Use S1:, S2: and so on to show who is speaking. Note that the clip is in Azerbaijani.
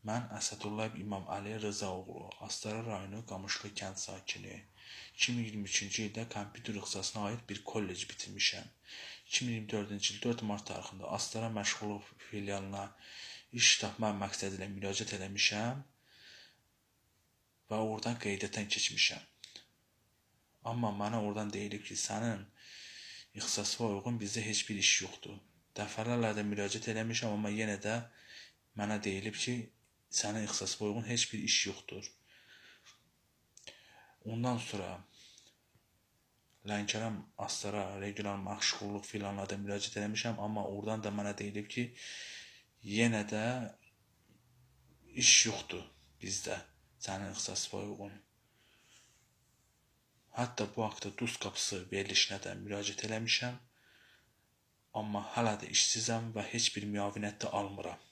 S1: Mən Əsədullayev İmam Əli Rızaoğlu, Astara rayonu Qamışlı kənd sakini. 2023-cü ildə kompüter ixtisasına aid bir kollec bitirmişəm. 2024-cü il 4 mart tarixində Astara məşğulluq filialına iş tapmaq məqsədi ilə müraciət eləmişəm və oradan qeydiyyatdan keçmişəm. Amma mənə oradan deyilib ki, sənin ixtisasına uyğun bizdə heç bir iş yoxdur. Dəfələrlə də müraciət eləmişəm, amma yenə də mənə deyilib ki, sənin ixtisasına uyğun heç bir iş yoxdur. Ondan sonra Lənkəran Astara regional məşğulluq filialına da müraciət eləmişəm, amma oradan da mənə deyilib ki, yenə də iş yoxdur bizdə sənin ixtisasına uyğun. Hətta bu haqda Duz qapısı verilişinə də müraciət eləmişəm, amma hələ də işsizəm və heç bir müavinət də almıram.